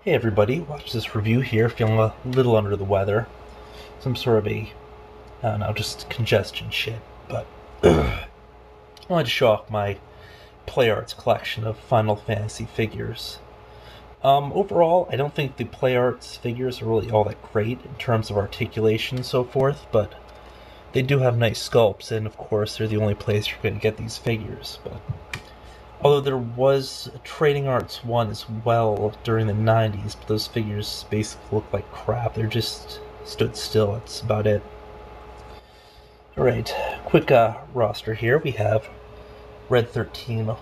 Hey everybody, watch this review here, feeling a little under the weather. Some sort of I don't know, just congestion shit, but I wanted to show off my Play Arts collection of Final Fantasy figures. Overall, I don't think the Play Arts figures are really all that great in terms of articulation and so forth, but they do have nice sculpts, and of course they're the only place you're going to get these figures. But although there was a Trading Arts one as well during the 90s, but those figures basically look like crap. They're just stood still. That's about it. Alright, quick roster here. We have Red 13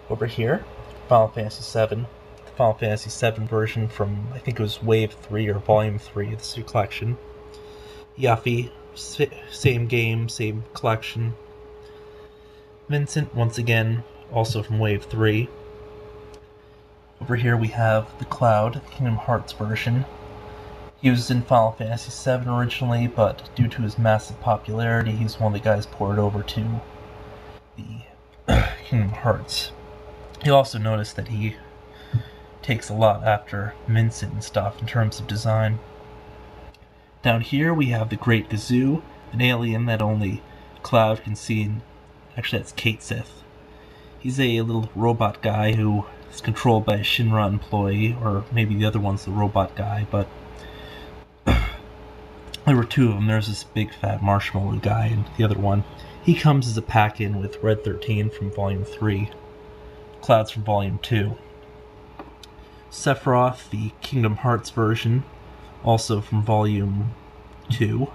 over here, Final Fantasy VII, the Final Fantasy VII version from, I think it was Wave 3 or Volume 3 of the Suit Collection. Yuffie, same game, same collection. Vincent, once again, also from Wave 3. Over here we have the Cloud, Kingdom Hearts version. He was in Final Fantasy VII originally, but due to his massive popularity, he's one of the guys ported over to the Kingdom Hearts. You'll also notice that he takes a lot after Vincent and stuff in terms of design. Down here we have the Great Gazoo, an alien that only Cloud can see. Actually, that's Cait Sith. He's a little robot guy who is controlled by a Shinra employee, or maybe the other one's the robot guy, but there were two of them. There's this big fat marshmallow guy and the other one. He comes as a pack-in with Red 13 from Volume 3, Cloud's from Volume 2. Sephiroth, the Kingdom Hearts version, also from Volume 2.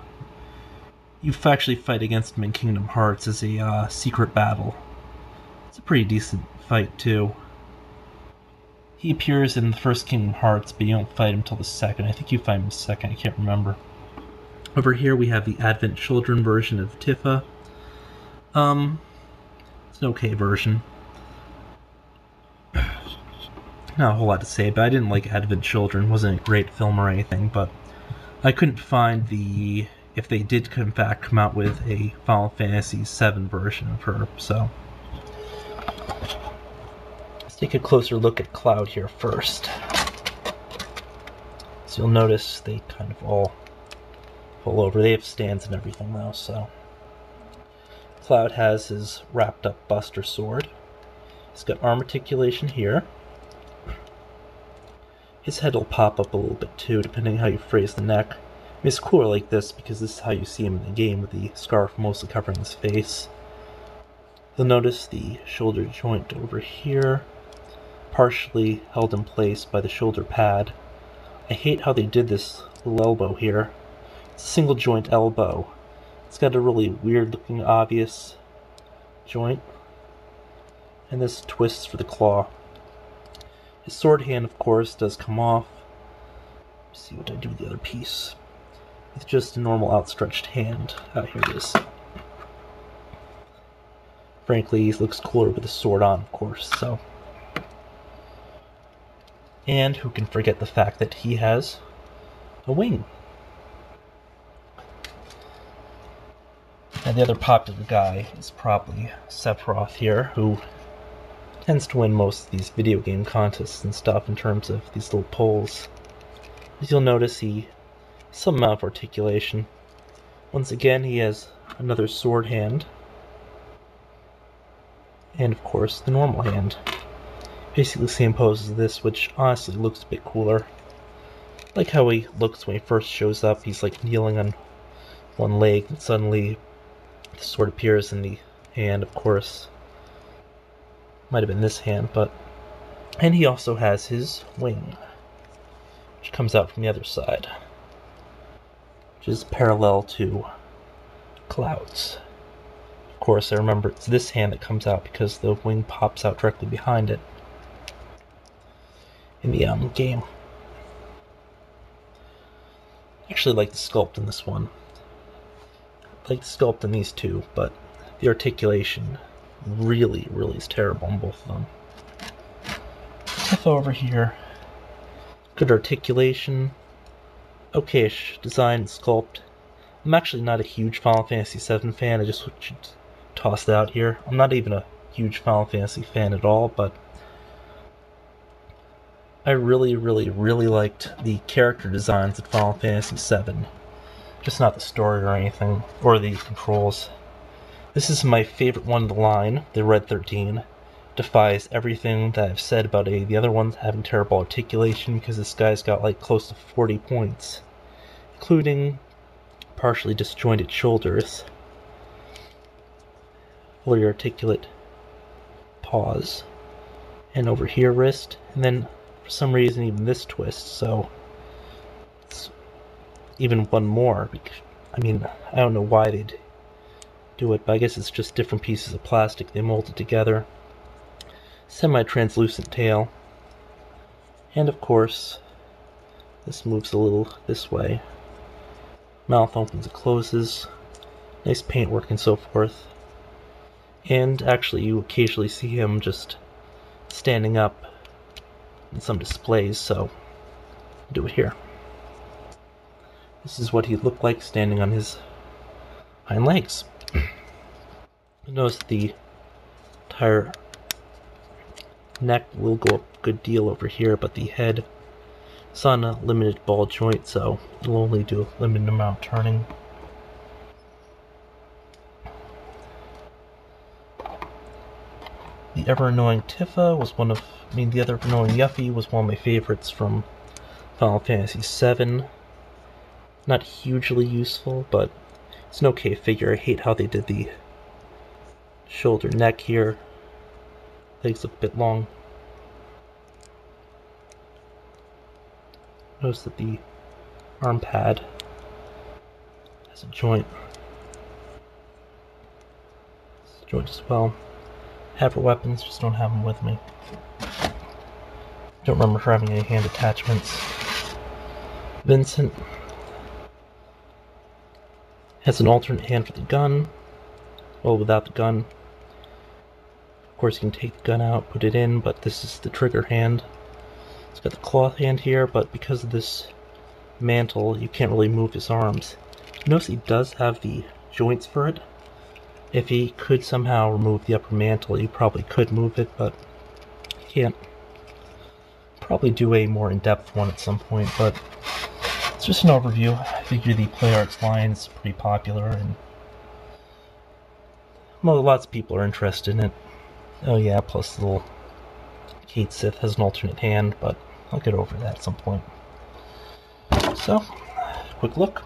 You actually fight against him in Kingdom Hearts as a secret battle. It's a pretty decent fight, too. He appears in the first Kingdom Hearts, but you don't fight him until the second. I think you fight him in the second, I can't remember. Over here we have the Advent Children version of Tifa. It's an okay version. Not a whole lot to say, but I didn't like Advent Children. It wasn't a great film or anything, but I couldn't find if they did in fact come out with a Final Fantasy VII version of her, so let's take a closer look at Cloud here first. So you'll notice they kind of all pull over. They have stands and everything though, so Cloud has his wrapped up Buster Sword. He's got arm articulation here. His head will pop up a little bit too, depending how you phrase the neck. I mean, it's cooler like this because this is how you see him in the game, with the scarf mostly covering his face. You'll notice the shoulder joint over here, partially held in place by the shoulder pad. I hate how they did this little elbow here. It's a single joint elbow. It's got a really weird looking obvious joint. And this twists for the claw. His sword hand, of course, does come off. Let's see what I do with the other piece. It's just a normal outstretched hand. Here it is. Frankly, he looks cooler with the sword on, of course, so. And who can forget the fact that he has a wing. And the other popular guy is probably Sephiroth here, who tends to win most of these video game contests and stuff in terms of these little polls. As you'll notice, he has some amount of articulation. Once again, he has another sword hand. And of course, the normal hand. Basically the same pose as this, which honestly looks a bit cooler. I like how he looks when he first shows up. He's like kneeling on one leg, and suddenly the sword appears in the hand, of course. Might have been this hand, but... And he also has his wing, which comes out from the other side, which is parallel to Cloud's. Of course, I remember it's this hand that comes out because the wing pops out directly behind it in the game. I actually like the sculpt in this one. I like the sculpt in these two, but the articulation really is terrible on both of them. Tifa over here. Good articulation. Okay-ish design and sculpt. I'm actually not a huge Final Fantasy VII fan. I just should toss that out here. I'm not even a huge Final Fantasy fan at all, but I really liked the character designs in Final Fantasy VII. Just not the story or anything, or the controls. This is my favorite one of the line, the Red 13. Defies everything that I've said about the other ones having terrible articulation, because this guy's got like close to 40 points, including partially disjointed shoulders, fully articulate paws, and over here wrist, and then for some reason even this twist, so it's even one more. I mean, I don't know why they'd do it, but I guess it's just different pieces of plastic they molded together. Semi-translucent tail, and of course this moves a little this way. Mouth opens and closes, nice paintwork and so forth. And actually you occasionally see him just standing up in some displays, so I'll do it here. This is what he'd look like standing on his hind legs. Notice the entire neck will go up a good deal over here, but the head is on a limited ball joint, so it'll only do a limited amount of turning. The ever-annoying Tifa was the ever-annoying Yuffie was one of my favorites from Final Fantasy VII. Not hugely useful, but it's an okay figure. I hate how they did the shoulder neck here. Legs look a bit long. Notice that the arm pad has a joint. It's a joint as well. Have her weapons, just don't have them with me. Don't remember her having any hand attachments. Vincent has an alternate hand for the gun. Well, without the gun. Of course, you can take the gun out, put it in, but this is the trigger hand. It's got the cloth hand here, but because of this mantle, you can't really move his arms. Notice he does have the joints for it. If he could somehow remove the upper mantle, he probably could move it, but he can't. Probably do a more in-depth one at some point, but it's just an overview. I figure the Play Arts line is pretty popular, and well, lots of people are interested in it. Oh yeah, plus the little Cait Sith has an alternate hand, but I'll get over that at some point. So, quick look.